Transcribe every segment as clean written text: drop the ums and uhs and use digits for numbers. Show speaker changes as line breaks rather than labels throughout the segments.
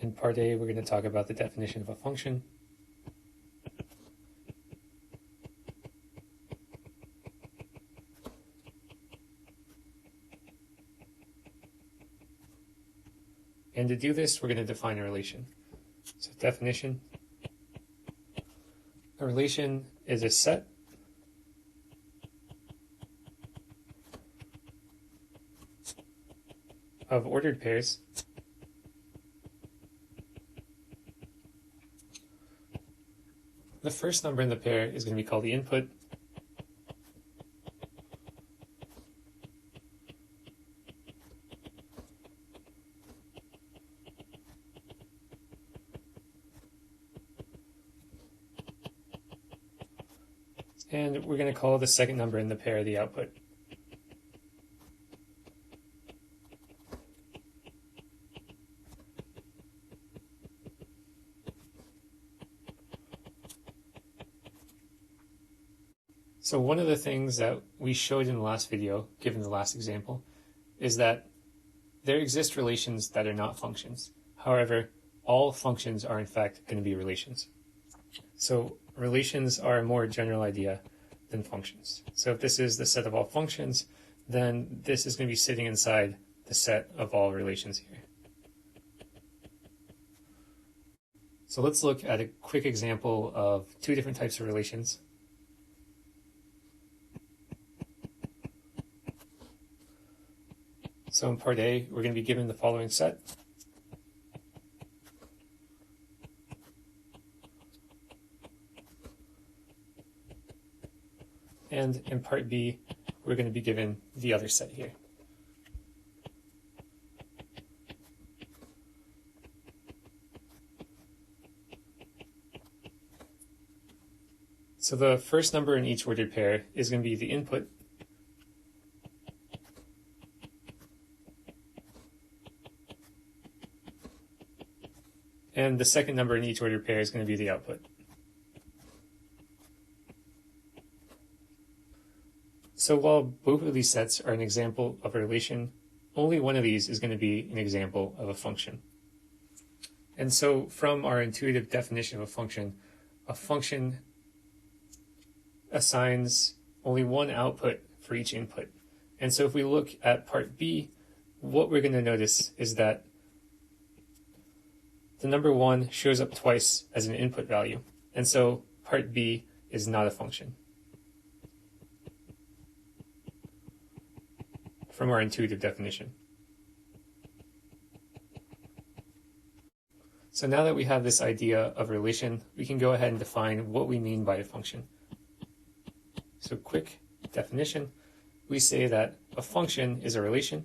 In part A, we're going to talk about the definition of a function. And to do this, we're going to define a relation. So definition, a relation is a set of ordered pairs the first number in the pair is going to be called the input, and we're going to call the second number in the pair the output. So one of the things that we showed in the last video, given the last example, is that there exist relations that are not functions. However, all functions are in fact going to be relations. So relations are a more general idea than functions. So if this is the set of all functions, then this is going to be sitting inside the set of all relations here. So let's look at a quick example of two different types of relations. So in part A, we're going to be given the following set. And in part B, we're going to be given the other set here. So the first number in each ordered pair is going to be the input, and the second number in each ordered pair is going to be the output. So while both of these sets are an example of a relation, only one of these is going to be an example of a function. And so from our intuitive definition of a function assigns only one output for each input. And so if we look at part B, what we're going to notice is that the number 1 shows up twice as an input value. And so part B is not a function from our intuitive definition. So now that we have this idea of relation, we can go ahead and define what we mean by a function. So quick definition, we say that a function is a relation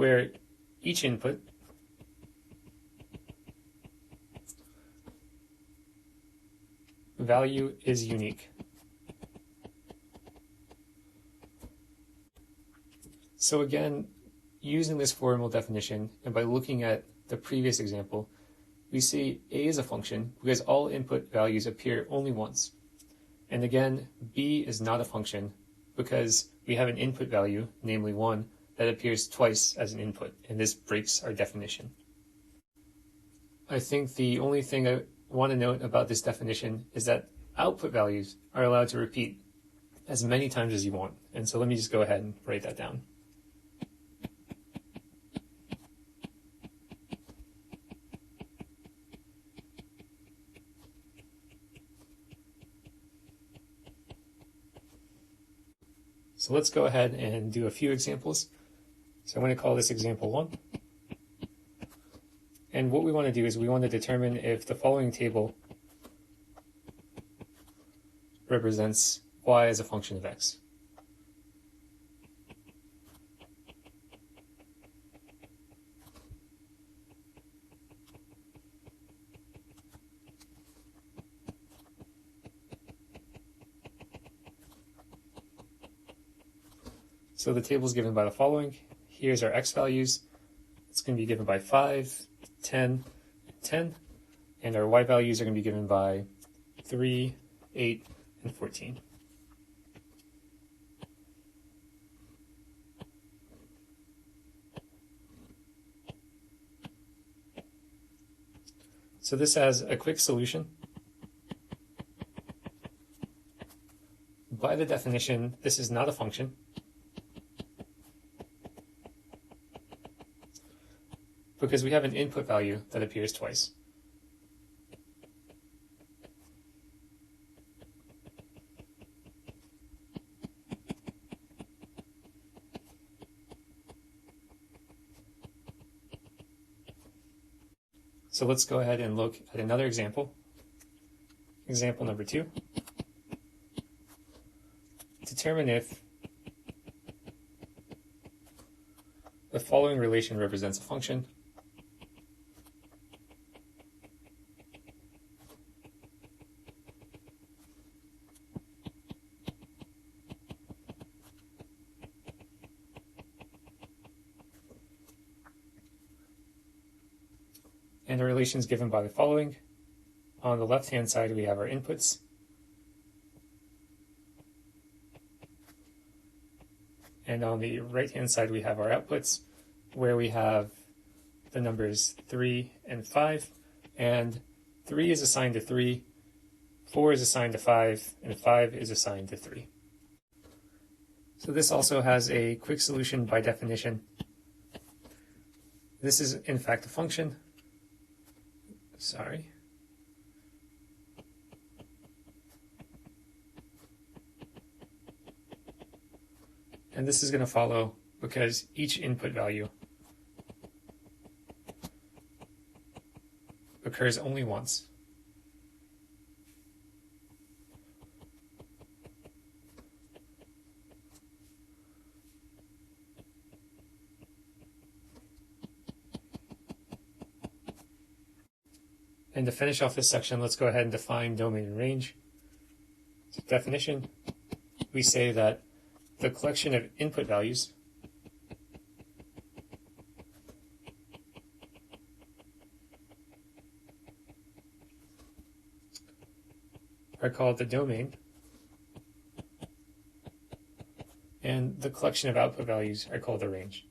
where each input value is unique. So again, using this formal definition, and by looking at the previous example, we see A is a function because all input values appear only once. And again, B is not a function because we have an input value, namely 1, that appears twice as an input, and this breaks our definition. I think the only thing I want to note about this definition is that output values are allowed to repeat as many times as you want. And so let me just go ahead and write that down. So let's go ahead and do a few examples. So I'm going to call this example 1. And what we want to do is we want to determine if the following table represents y as a function of x. So the table is given by the following. Here's our x values. It's going to be given by 5, 10, and 10. And our y values are going to be given by 3, 8, and 14. So this has a quick solution. By the definition, this is not a function, because we have an input value that appears twice. So let's go ahead and look at another example. Example number 2. Determine if the following relation represents a function. And the relation is given by the following. On the left-hand side, we have our inputs. And on the right-hand side, we have our outputs, where we have the numbers 3 and 5. And 3 is assigned to 3, 4 is assigned to 5, and 5 is assigned to 3. So this also has a quick solution by definition. This is, in fact, a function. Sorry. And this is going to follow because each input value occurs only once. And to finish off this section, let's go ahead and define domain and range. So definition, we say that the collection of input values are called the domain, and the collection of output values are called the range.